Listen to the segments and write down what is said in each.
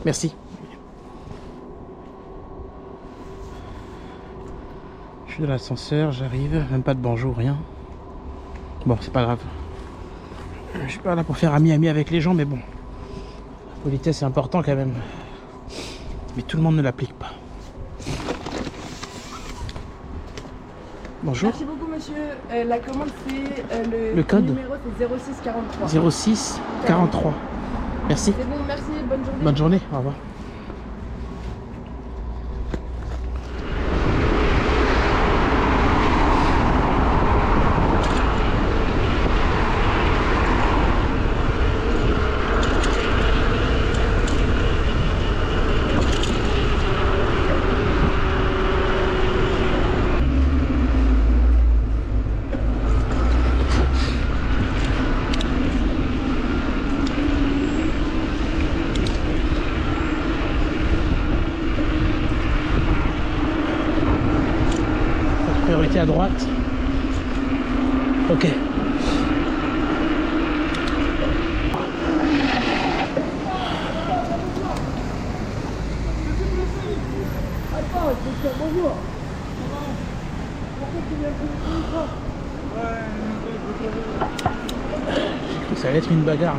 Merci. Je suis dans l'ascenseur, j'arrive, même pas de bonjour, rien. Bon, c'est pas grave. Je suis pas là pour faire ami avec les gens, mais bon. La politesse c'est important quand même. Mais tout le monde ne l'applique pas. Bonjour. Merci beaucoup monsieur. La commande c'est Le code numéro c'est 0643. 06 43. Merci. C'est bon, merci, bonne journée. Bonne journée, au revoir. Priorité à droite. Ok. Attends, bonjour. J'ai cru que ça allait être une bagarre.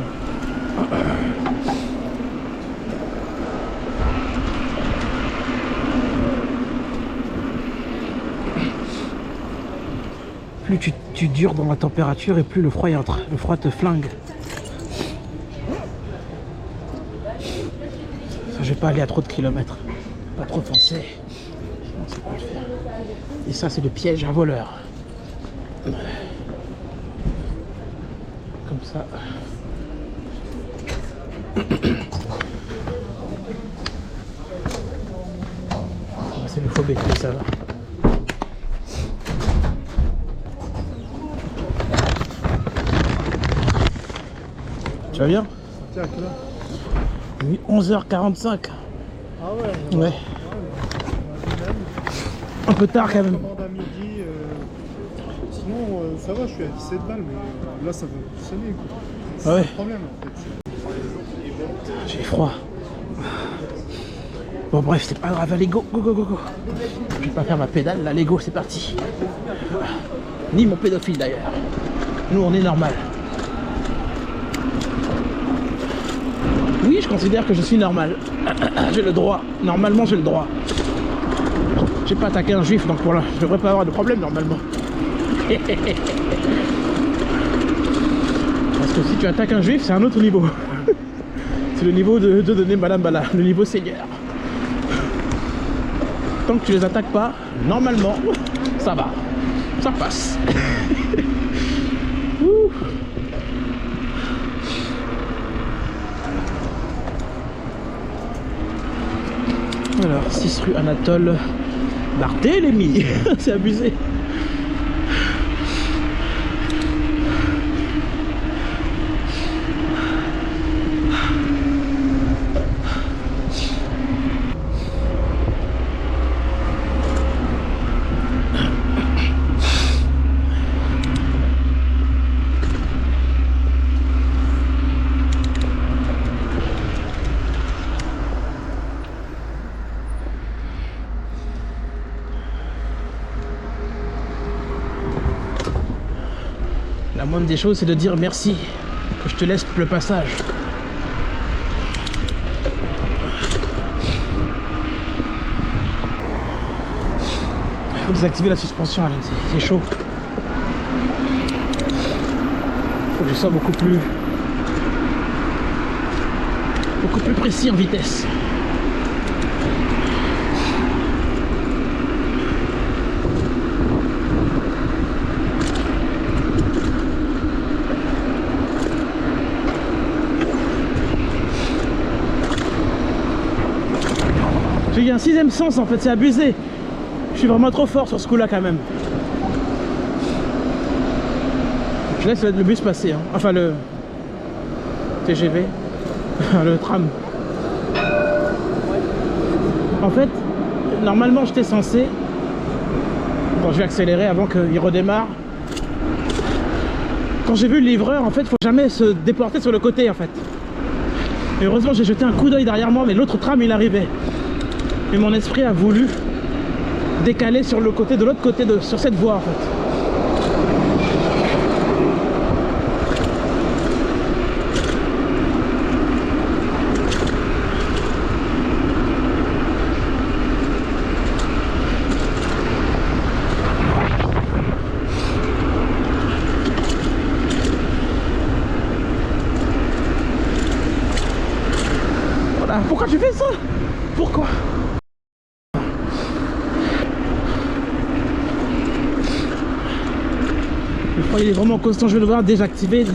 Plus tu dures dans la température et plus le froid y entre. Le froid te flingue. Ça, je vais pas aller à trop de kilomètres. Pas trop foncer. Sinon, ça peut le faire. Et ça, c'est le piège à voleur. Comme ça. C'est le faux bec, ça va. Tu vas bien? Tiens, à quelle heure? Oui, 11h45. Ah ouais? Ouais. Un peu tard quand même. Je commande à midi. Sinon, ça va, je suis à 17 balles, mais là, ça va sonner. C'est Ah ouais. le problème en fait. J'ai froid. Bon bref, c'est pas grave, allez go, go, go, go, go. Je vais pas faire ma pédale, là, allez go, c'est parti. Ni mon pédophile d'ailleurs. Nous on est normal. Oui, je considère que je suis normal. J'ai le droit. Normalement, j'ai le droit. J'ai pas attaqué un juif, donc voilà, je devrais pas avoir de problème normalement. Parce que si tu attaques un juif, c'est un autre niveau. C'est le niveau de donner Madame Bala, le niveau seigneur. Tant que tu les attaques pas, normalement, ça va. Ça passe. Ouh. Alors, 6 rue Anatole Barthélemy. C'est abusé. La moindre des choses, c'est de dire merci, que je te laisse le passage. Il faut désactiver la suspension, Alain, c'est chaud. Il faut que je sois beaucoup plus précis en vitesse. J'ai eu un 6ème sens en fait, c'est abusé. Je suis vraiment trop fort sur ce coup là quand même. Je laisse le bus passer, hein. Enfin le TGV, le tram. En fait, normalement j'étais censé, bon je vais accélérer avant qu'il redémarre. Quand j'ai vu le livreur, en fait, faut jamais se déporter sur le côté en fait. Et heureusement j'ai jeté un coup d'œil derrière moi, mais l'autre tram il arrivait. Et mon esprit a voulu décaler sur le côté de l'autre côté sur cette voie en fait. Voilà, pourquoi tu fais ça? Pourquoi? Je crois qu'il est vraiment constant, je vais devoir désactiver,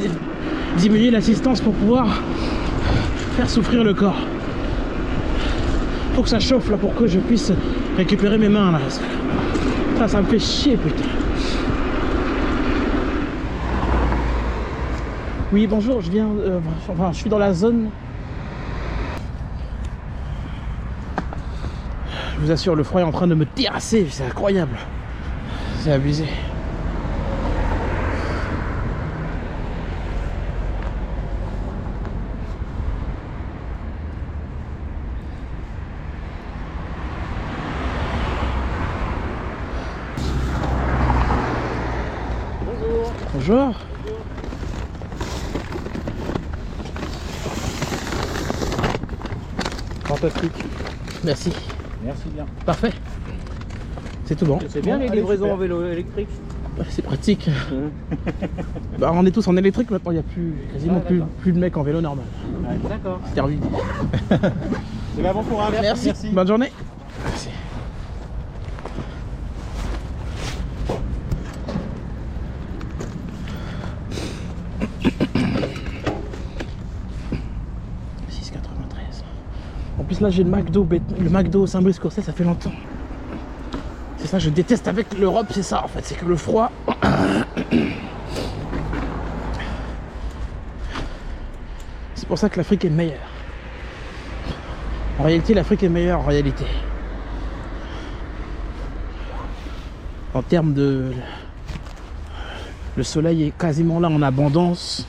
diminuer l'assistance pour pouvoir faire souffrir le corps. Faut que ça chauffe là pour que je puisse récupérer mes mains là. Ça me fait chier putain. Oui bonjour, je viens, enfin je suis dans la zone. Je vous assure, le froid est en train de me terrasser, c'est incroyable. C'est abusé. Bonjour. Fantastique. Merci. Merci bien. Parfait. C'est tout bon. C'est bien les livraisons en vélo électrique. C'est pratique. Bah, on est tous en électrique maintenant, il n'y a plus, quasiment plus de mecs en vélo normal. Ouais, d'accord. C'est terminé. C'est bon courage. Merci. Bonne journée. Merci. En plus là j'ai le McDo Saint-Brice-Courcelles, ça fait longtemps. C'est ça, je déteste avec l'Europe, c'est ça en fait, c'est que le froid. C'est pour ça que l'Afrique est meilleure. En réalité, l'Afrique est meilleure en réalité. En termes de... Le soleil est quasiment là en abondance.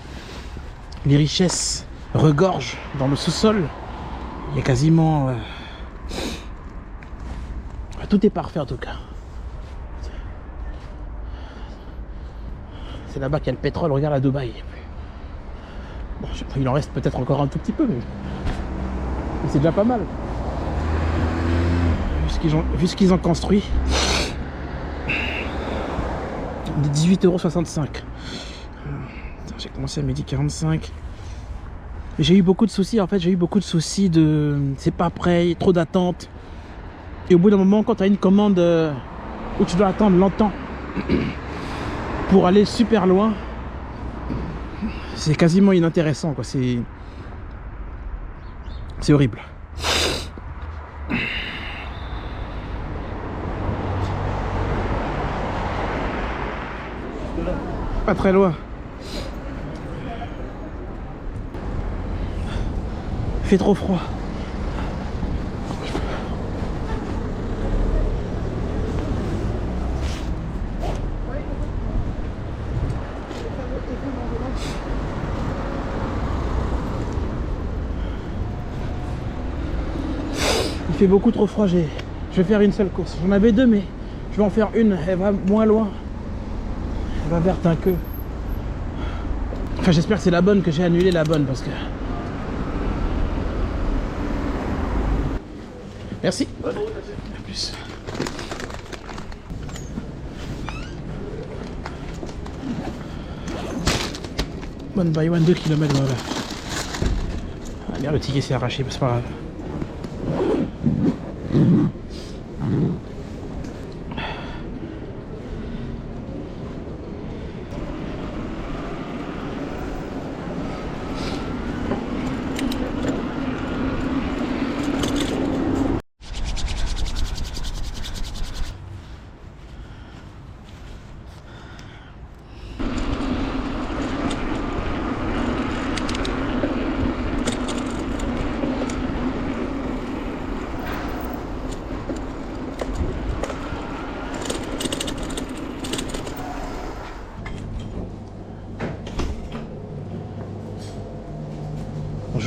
Les richesses regorgent dans le sous-sol. Il y a quasiment... Tout est parfait en tout cas. C'est là-bas qu'il y a le pétrole, regarde à Dubaï. Bon, je sais pas, il en reste peut-être encore un tout petit peu, mais c'est déjà pas mal. Vu ce qu'ils ont construit. 18,65 €. J'ai commencé à 12h45. J'ai eu beaucoup de soucis, en fait, j'ai eu beaucoup de soucis de... C'est pas prêt, trop d'attente. Et au bout d'un moment, quand tu as une commande où tu dois attendre longtemps pour aller super loin, c'est quasiment inintéressant, quoi. C'est horrible. Pas très loin. Il fait trop froid. Il fait beaucoup trop froid, je vais faire une seule course. J'en avais deux, mais je vais en faire une, elle va moins loin. Elle va vers Tinqueux. Enfin, j'espère que c'est la bonne, que j'ai annulé la bonne, parce que... Merci. A plus. One by one, 2 km, voilà. Ah merde, le ticket s'est arraché, mais c'est pas grave.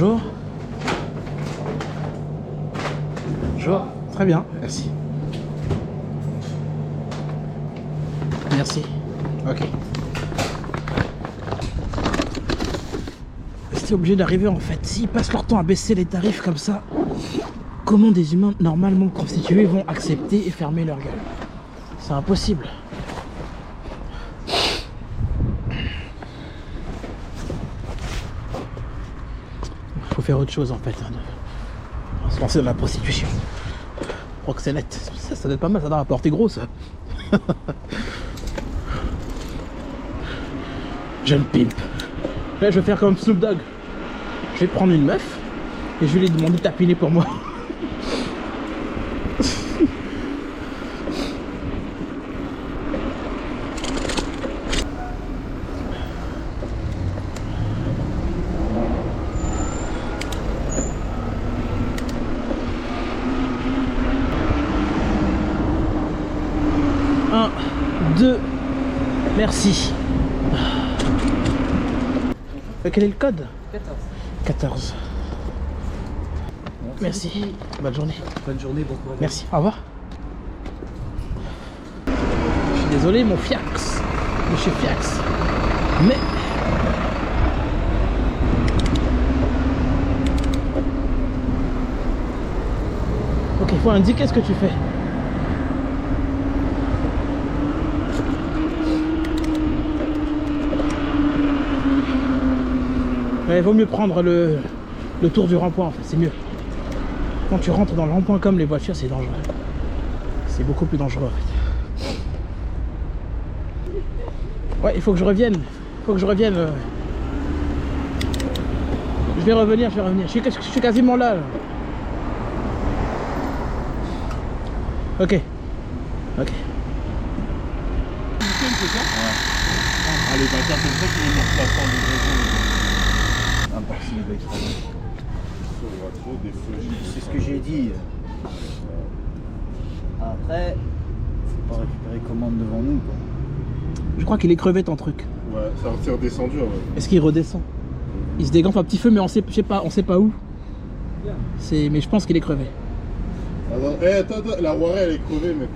Bonjour. Bonjour. Très bien, merci. Merci. Ok. C'est obligé d'arriver en fait. S'ils passent leur temps à baisser les tarifs comme ça, comment des humains normalement constitués vont accepter et fermer leur gueule? C'est impossible. Faut faire autre chose en fait. On va se lancer dans la prostitution. Proxénète, ça doit être pas mal, ça doit rapporter gros ça. Jeune pimp. Là je vais faire comme Snoop Dogg. Je vais prendre une meuf et je vais lui demander de tapiner pour moi. Un, deux, merci. Quel est le code? 14. 14. Merci. Bonne journée. Bonne journée, bon courage. Merci. Au revoir. Je suis désolé, mon Fiax. Monsieur Fiax. Mais... Ok, il faut indiquer ce que tu fais. Il vaut mieux prendre le tour du rond-point en fait, c'est mieux. Quand tu rentres dans le rond-point comme les voitures, c'est dangereux. C'est beaucoup plus dangereux en fait. Ouais, il faut que je revienne. Il faut que je revienne. Je vais revenir, je vais revenir. Je suis quasiment là. Ok. Ok. Ah, les bâtards, c'est ça qui les mettent pas sans livraison. C'est ce que j'ai dit. Après, faut pas récupérer commande devant nous, quoi. Je crois qu'il est crevé ton truc. Ouais, c'est redescendu. Ouais. Est-ce qu'il redescend? Il se dégonfle un petit feu mais on sait pas où. Mais je pense qu'il est crevé. Attends, la Waré elle est crevée, mec.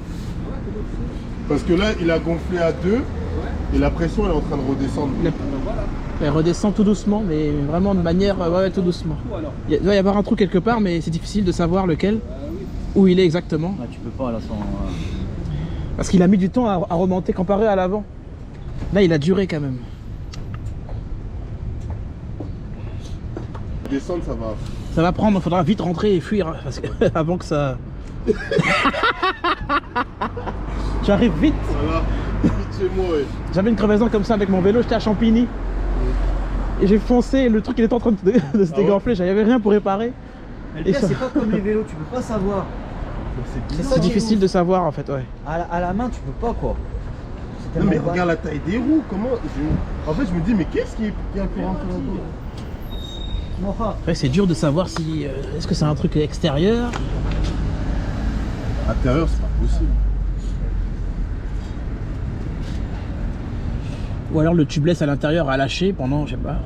Parce que là, il a gonflé à 2 et la pression elle est en train de redescendre. Elle redescend tout doucement, mais vraiment de manière ouais, tout doucement. Il doit y avoir un trou quelque part, mais c'est difficile de savoir lequel, où il est exactement. Ah, tu peux pas là sans. Parce qu'il a mis du temps à remonter comparé à l'avant. Là, il a duré quand même. Descendre, ça va. Ça va prendre, il faudra vite rentrer et fuir hein, parce que, avant que ça. Tu arrives vite. Voilà, vite chez moi, ouais. J'avais une crevaison comme ça avec mon vélo, j'étais à Champigny. Et j'ai foncé, et le truc il était en train de se dégonfler, j'avais rien pour réparer. Mais le pire, c'est pas comme les vélos, tu peux pas savoir. C'est difficile de savoir en fait, ouais. À la main, tu peux pas quoi. Non, mais regarde la taille des roues, comment. En fait, je me dis, mais qu'est-ce qui est pour un peu. Après, c'est dur de savoir si. Est-ce que c'est un truc extérieur? Intérieur, c'est pas possible. Ou alors le tubeless à l'intérieur a lâché pendant, je sais pas.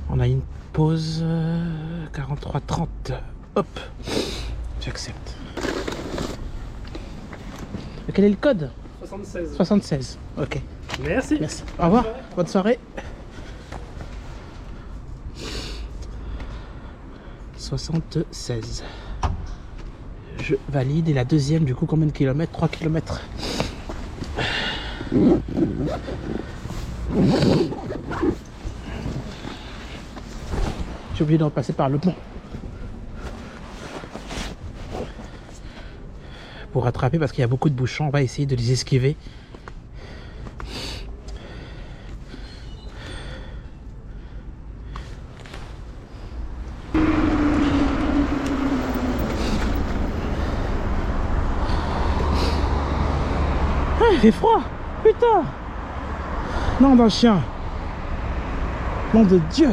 On a une pause 43-30. Hop, j'accepte. Quel est le code? 76. 76. Ok. Merci. Merci. Au revoir. Bonne soirée. 76. Je valide. Et la deuxième, du coup, combien de kilomètres? 3 kilomètres. J'ai oublié de repasser par le pont. Pour rattraper parce qu'il y a beaucoup de bouchons, on va essayer de les esquiver. Ah, il fait froid, putain. Non, d'un chien. Nom de Dieu.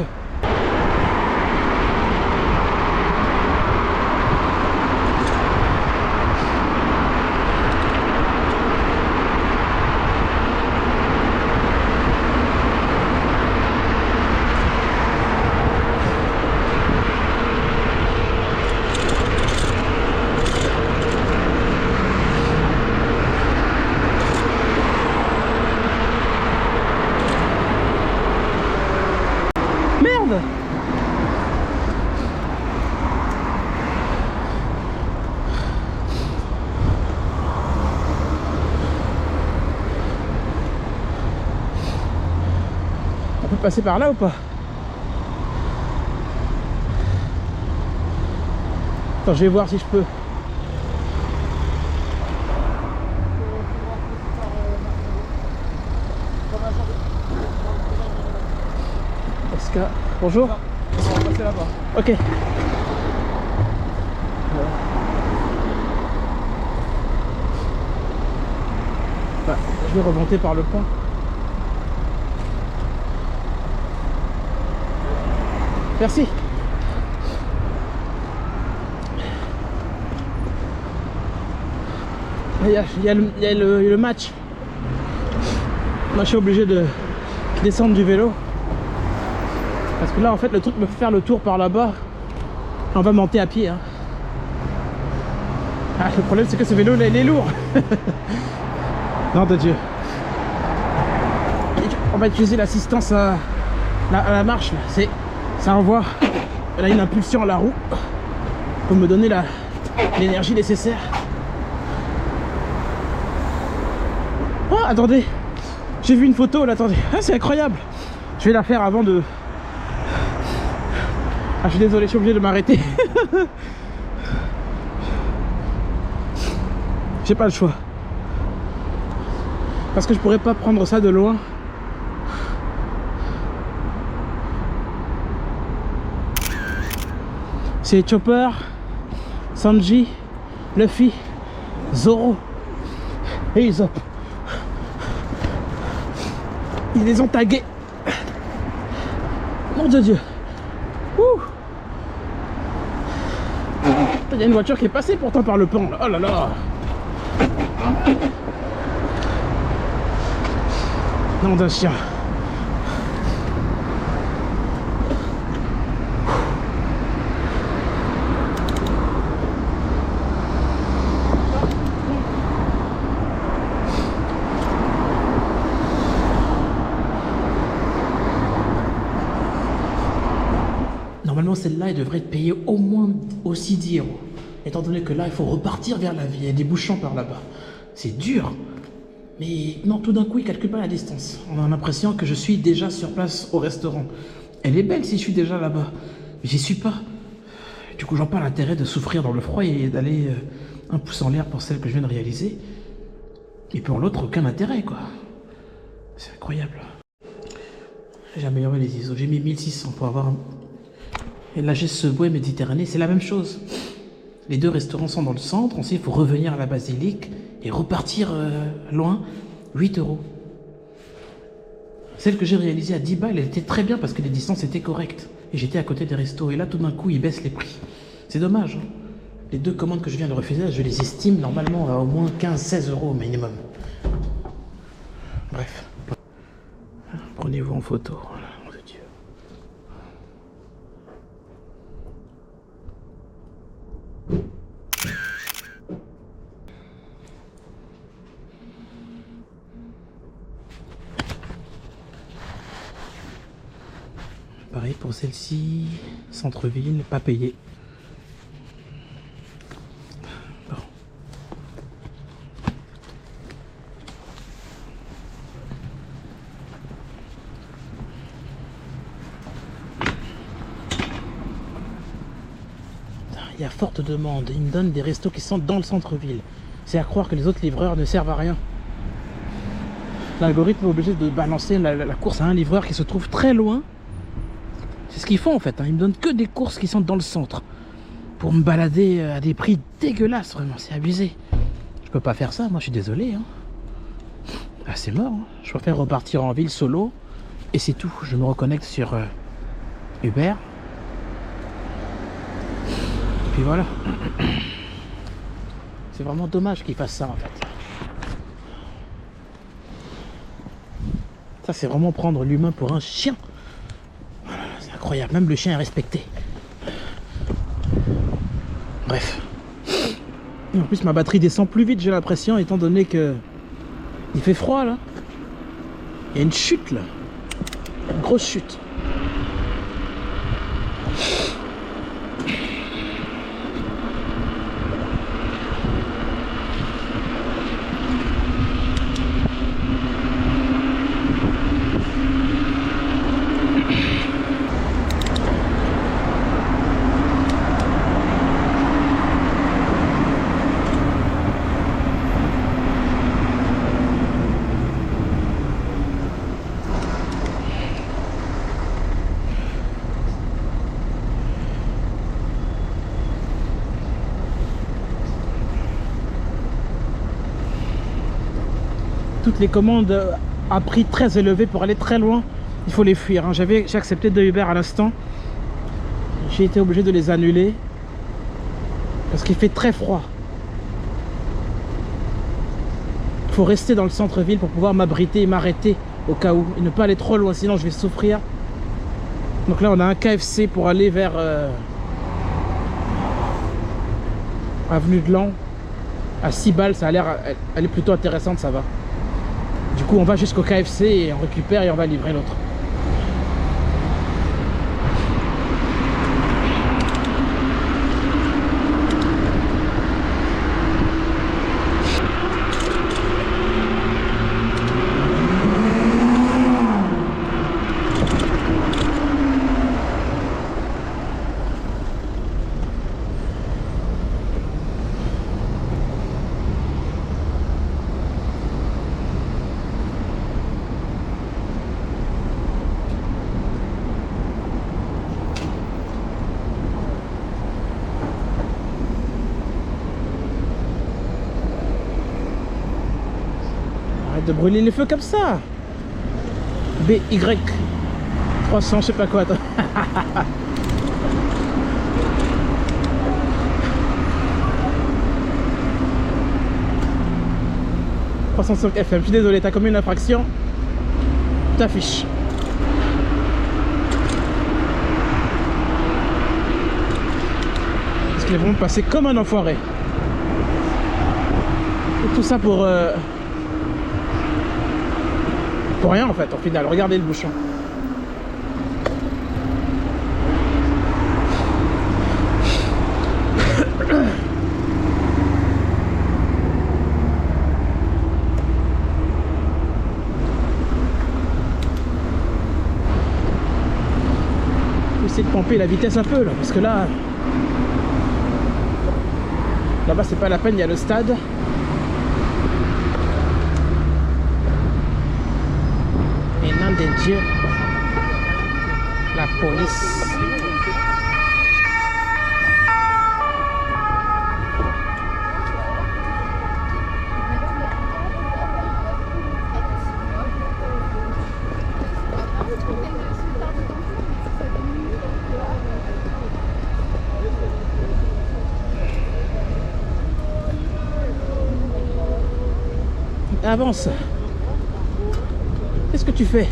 passer par là ou pas? Attends, je vais voir si je peux. Oscar, bonjour. On va passer là-bas. Ok. Bah, je vais remonter par le pont. Merci. Il y a le match. Moi je suis obligé de descendre du vélo. Parce que là en fait le truc me fait faire le tour par là-bas. On va monter à pied. Hein. Ah, le problème c'est que ce vélo là il est lourd. Non de Dieu. On va utiliser l'assistance à la marche. Ça envoie là, une impulsion à la roue pour me donner l'énergie nécessaire. Oh attendez, j'ai vu une photo là, attendez, ah, c'est incroyable. Je vais la faire avant de... Ah je suis désolé, je suis obligé de m'arrêter. J'ai pas le choix. Parce que je pourrais pas prendre ça de loin. C'est Chopper, Sanji, Luffy, Zoro et Usopp. Ils les ont tagués. Mon Dieu. Ouh. Il y a une voiture qui est passée pourtant par le pont. Oh là là. Nom d'un chien. Normalement celle-là elle devrait être payée au moins aussi 10 €. Étant donné que là il faut repartir vers la ville, il y a des bouchons par là-bas. C'est dur. Mais non, tout d'un coup il calcule pas la distance. On a l'impression que je suis déjà sur place au restaurant. Elle est belle si je suis déjà là-bas. Mais j'y suis pas. Du coup j'en pas l'intérêt de souffrir dans le froid et d'aller un pouce en l'air pour celle que je viens de réaliser. Et pour l'autre aucun intérêt quoi. C'est incroyable. J'ai amélioré les ISO. J'ai mis 1600 pour avoir... Et là j'ai Subway Méditerranée, c'est la même chose. Les deux restaurants sont dans le centre, ensuite il faut revenir à la basilique et repartir loin, 8 €. Celle que j'ai réalisée à 10 balles, elle était très bien parce que les distances étaient correctes. Et j'étais à côté des restos, et là tout d'un coup ils baissent les prix. C'est dommage. Hein. Les deux commandes que je viens de refuser, je les estime normalement à au moins 15-16 € au minimum. Bref. Prenez-vous en photo. Voilà. Pareil pour celle-ci, centre-ville, pas payé. Bon. Il y a forte demande, ils me donnent des restos qui sont dans le centre-ville. C'est à croire que les autres livreurs ne servent à rien. L'algorithme est obligé de balancer la course à un livreur qui se trouve très loin. C'est ce qu'ils font en fait, hein. Ils me donnent que des courses qui sont dans le centre. Pour me balader à des prix dégueulasses, vraiment, c'est abusé. Je peux pas faire ça, moi je suis désolé. Hein. Ah, c'est mort, hein. Je préfère repartir en ville solo. Et c'est tout, je me reconnecte sur Uber. Et puis voilà. C'est vraiment dommage qu'ils fassent ça en fait. Ça c'est vraiment prendre l'humain pour un chien. C'est incroyable, même le chien est respecté. Bref. Et en plus ma batterie descend plus vite j'ai l'impression étant donné que il fait froid là. Il y a une chute là. Une grosse chute. toutes les commandes à prix très élevé pour aller très loin, il faut les fuir. Hein. J'ai accepté 2 Uber à l'instant. J'ai été obligé de les annuler parce qu'il fait très froid. Il faut rester dans le centre-ville pour pouvoir m'abriter et m'arrêter au cas où. Et ne pas aller trop loin, sinon je vais souffrir. Donc là, on a un KFC pour aller vers Avenue de Lan. À 6 balles, ça a l'air, elle est plutôt intéressante, ça va. Du coup, on va jusqu'au KFC et on récupère et on va livrer l'autre. De brûler les feux comme ça. BY 300, je sais pas quoi. Attends. 305 FM. Je suis désolé, t'as commis une infraction. T'affiches. Parce qu'ils vont passer comme un enfoiré. Et tout ça pour rien en fait, au final. Regardez le bouchon. Essayer de pomper la vitesse un peu là, parce que là là-bas c'est pas la peine, il y a le stade. Des dieux, la police. Avance. Qu'est-ce que tu fais?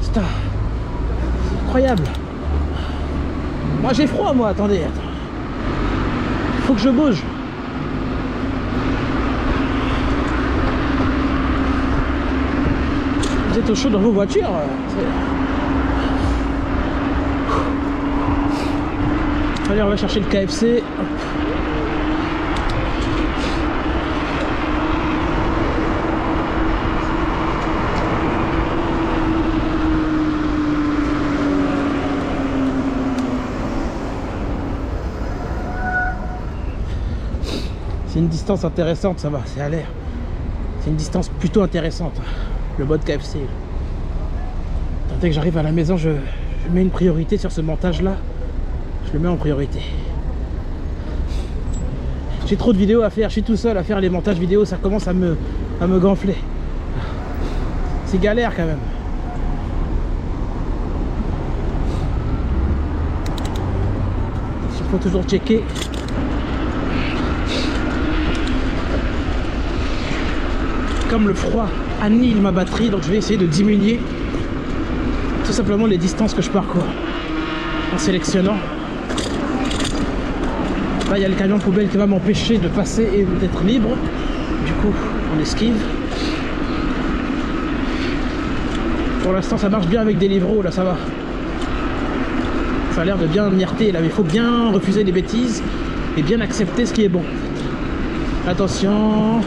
Putain, c'est incroyable. Moi j'ai froid, moi. Attendez, faut que je bouge. Vous êtes au chaud dans vos voitures. Allez, on va chercher le KFC. C'est une distance intéressante, ça va, c'est à l'air. C'est une distance plutôt intéressante, le mode KFC. Dès que j'arrive à la maison, je mets une priorité sur ce montage-là. Je le mets en priorité. J'ai trop de vidéos à faire, je suis tout seul à faire les montages vidéo, ça commence à me gonfler. C'est galère quand même. Il faut toujours checker. Comme le froid annihile ma batterie, donc je vais essayer de diminuer tout simplement les distances que je parcours en sélectionnant. Là il y a le camion poubelle qui va m'empêcher de passer et d'être libre, du coup on esquive. Pour l'instant ça marche bien avec des livreaux, là ça va. Ça a l'air de bien mierter là, mais il faut bien refuser les bêtises et bien accepter ce qui est bon. Attention,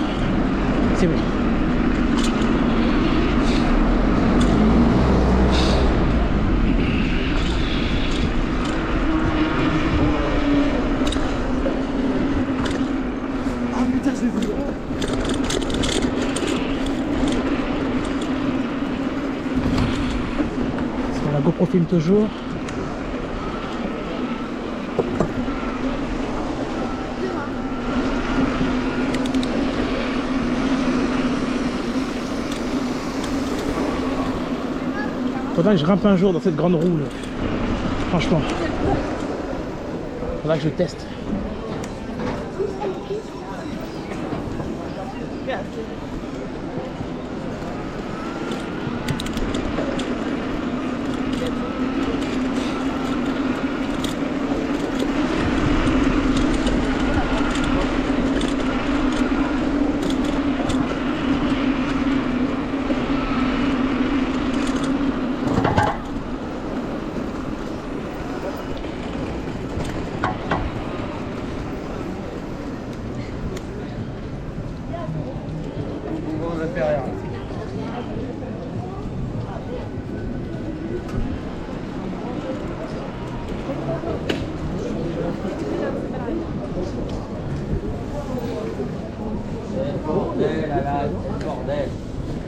c'est bon. La GoPro filme toujours. Faudra que je grimpe un jour dans cette grande roue là. Franchement. Faudra que je teste.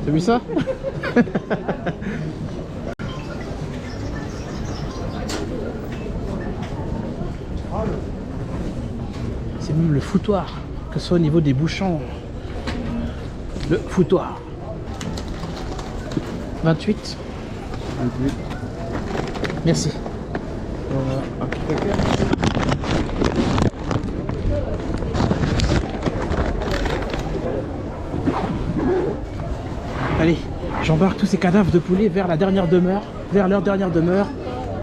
T'as vu ça? C'est même le foutoir, que ce soit au niveau des bouchons. Le foutoir. 28. 28. Merci. Un petit paquet. Allez, j'embarque tous ces cadavres de poulet vers la dernière demeure, vers leur dernière demeure,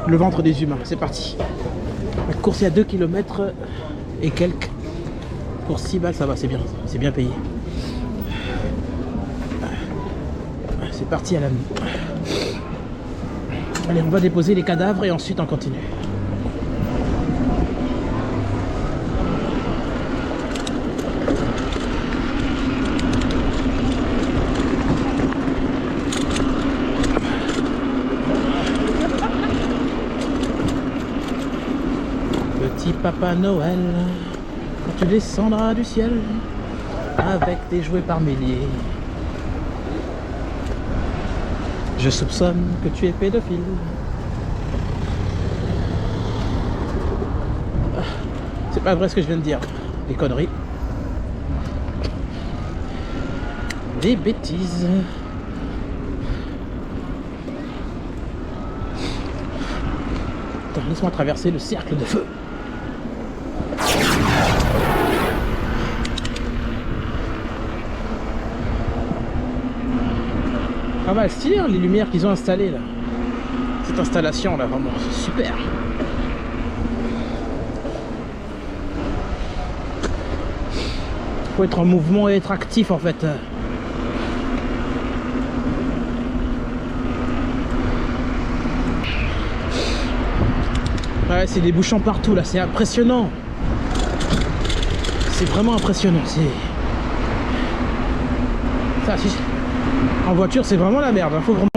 le ventre des humains. C'est parti. La course est à 2 km et quelques. Pour 6 balles, ça va, c'est bien payé. C'est parti à la nuit. Allez, on va déposer les cadavres et ensuite on continue. Petit Papa Noël, quand tu descendras du ciel avec tes jouets par milliers, je soupçonne que tu es pédophile. C'est pas vrai ce que je viens de dire. Des conneries. Des bêtises. Attends, laisse-moi traverser le cercle de feu. Pas mal stylé hein, les lumières qu'ils ont installées là. Cette installation là, vraiment, c'est super. Faut être en mouvement et être actif en fait. Ouais, c'est des bouchons partout là, c'est impressionnant. C'est vraiment impressionnant. C'est ça, si... En voiture, c'est vraiment la merde. Il faut vraiment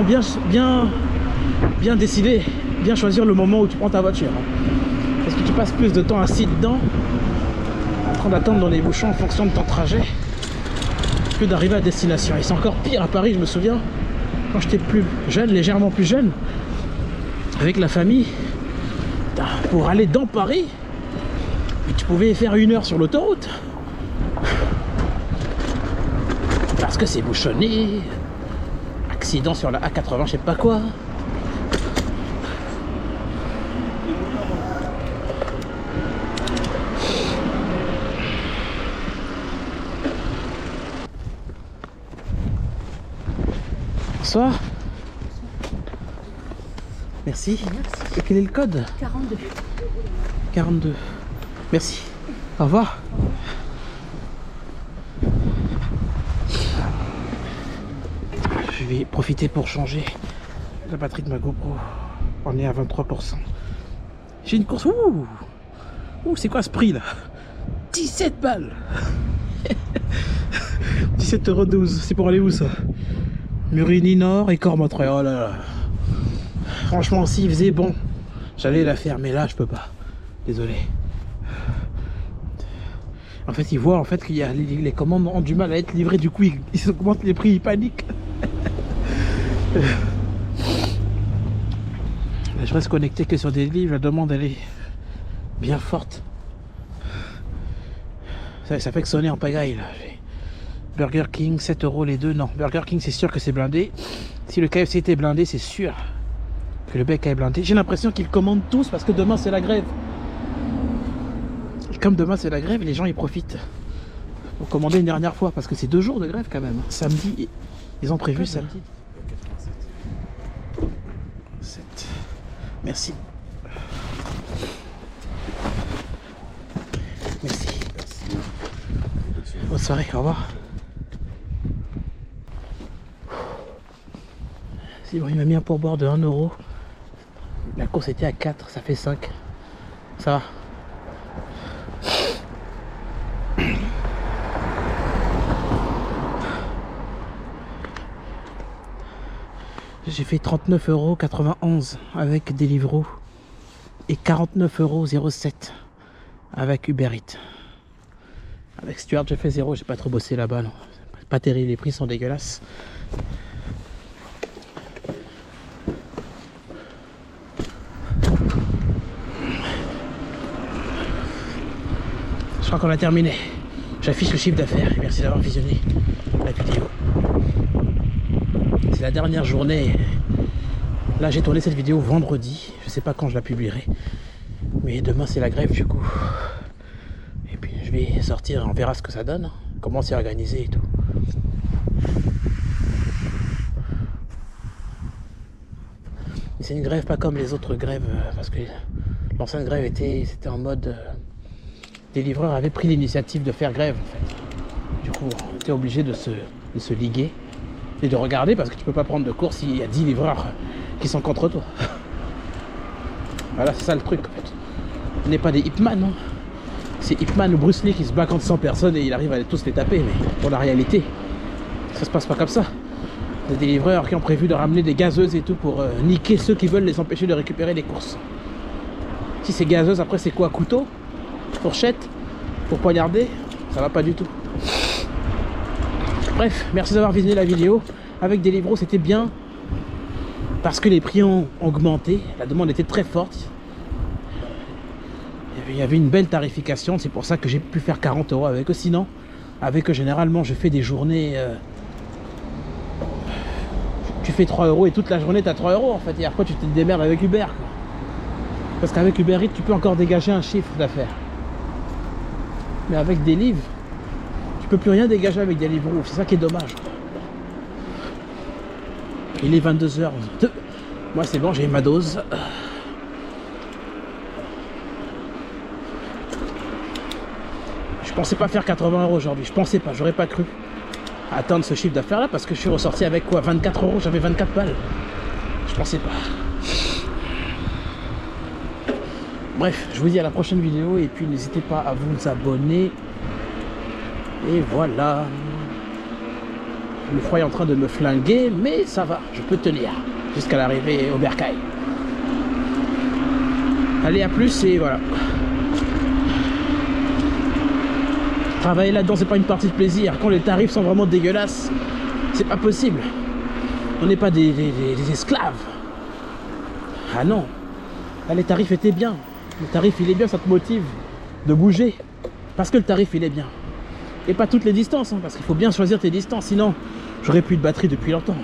bien décider, bien choisir le moment où tu prends ta voiture. Parce que tu passes plus de temps assis dedans, en train d'attendre dans les bouchons en fonction de ton trajet, que d'arriver à destination. Et c'est encore pire à Paris, je me souviens, quand j'étais plus jeune, légèrement plus jeune, avec la famille, pour aller dans Paris, tu pouvais faire 1 heure sur l'autoroute. Parce que c'est bouchonné. Accident sur la A80, je sais pas quoi. Bonsoir. Merci. Et quel est le code? 42. 42. Merci. Au revoir. Je vais profiter pour changer la batterie de ma GoPro. On est à 23%. J'ai une course. Ouh, c'est quoi ce prix là? 17 balles. 17,12 €. C'est pour aller où ça? Murigny Nord et Cormontreuil. Oh là là. Franchement, s'il faisait bon, j'allais la faire, mais là je peux pas. Désolé. En fait, ils voient en fait qu'il y a les commandes ont du mal à être livrées, du coup ils augmentent les prix, ils paniquent. Je reste connecté que sur des livres, la demande elle est bien forte. Ça fait que sonner en pagaille là. Burger King, 7 € les deux. Non, Burger King c'est sûr que c'est blindé. Si le KFC était blindé, c'est sûr Que le bec est blindé. J'ai l'impression qu'ils commandent tous parce que demain c'est la grève. Et comme demain c'est la grève, les gens ils profitent pour commander une dernière fois parce que c'est 2 jours de grève quand même. Samedi, ils ont prévu samedi. 7. Merci. Merci. Bonne soirée, au revoir. Si bon, il m'a mis un pourboire de 1 €. La course était à 4, ça fait 5. Ça va. J'ai fait 39,91 € avec Deliveroo et 49,07 € avec Uber Eats. Avec Stuart j'ai fait 0, j'ai pas trop bossé là-bas, non. Pas terrible, les prix sont dégueulasses. Je crois qu'on a terminé. J'affiche le chiffre d'affaires. Merci d'avoir visionné la vidéo. C'est la dernière journée. Là j'ai tourné cette vidéo vendredi. Je sais pas quand je la publierai. Mais demain c'est la grève du coup. Et puis je vais sortir, on verra ce que ça donne. Comment c'est organisé et tout. C'est une grève pas comme les autres grèves. Parce que l'ancienne grève c'était en mode... les livreurs avaient pris l'initiative de faire grève en fait. Du coup on était obligé de se liguer et de regarder parce que tu peux pas prendre de course s'il y a 10 livreurs qui sont contre toi. Voilà, c'est ça le truc en fait. On n'est pas des Hitman, hein. C'est Hitman ou Bruce Lee qui se bat contre 100 personnes et il arrive à tous les taper, mais pour la réalité, ça se passe pas comme ça. Il y a des livreurs qui ont prévu de ramener des gazeuses et tout pour niquer ceux qui veulent les empêcher de récupérer les courses. Si c'est gazeuse, après c'est quoi? Couteau? Fourchette? Pour poignarder? Ça va pas du tout. Bref, merci d'avoir visionné la vidéo. Avec Deliveroo c'était bien parce que les prix ont augmenté, la demande était très forte. Il y avait une belle tarification, c'est pour ça que j'ai pu faire 40 € avec eux. Sinon, avec eux, généralement, je fais des journées... tu fais 3 € et toute la journée, tu as 3 € en fait. Et après, tu te démerdes avec Uber, quoi. Parce qu'avec Uber Eats, tu peux encore dégager un chiffre d'affaires. Mais avec des livres, tu peux plus rien dégager avec des livres. C'est ça qui est dommage. Il est 22 h. Moi, c'est bon, j'ai ma dose. Je pensais pas faire 80 € aujourd'hui, je pensais pas, j'aurais pas cru atteindre ce chiffre d'affaires là parce que je suis ressorti avec quoi, 24 €, j'avais 24 balles. Je pensais pas. Bref, je vous dis à la prochaine vidéo et puis n'hésitez pas à vous abonner. Et voilà. Le froid est en train de me flinguer, mais ça va, je peux tenir jusqu'à l'arrivée au Bercail. Allez, à plus et voilà. Travailler là-dedans, c'est pas une partie de plaisir. Quand les tarifs sont vraiment dégueulasses, c'est pas possible. On n'est pas des esclaves. Ah non. Là, les tarifs étaient bien. Le tarif, il est bien, ça te motive de bouger. Parce que le tarif, il est bien. Et pas toutes les distances, hein, parce qu'il faut bien choisir tes distances. Sinon, j'aurais plus de batterie depuis longtemps.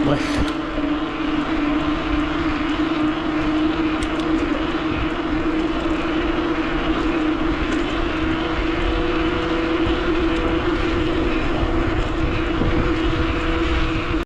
Bref.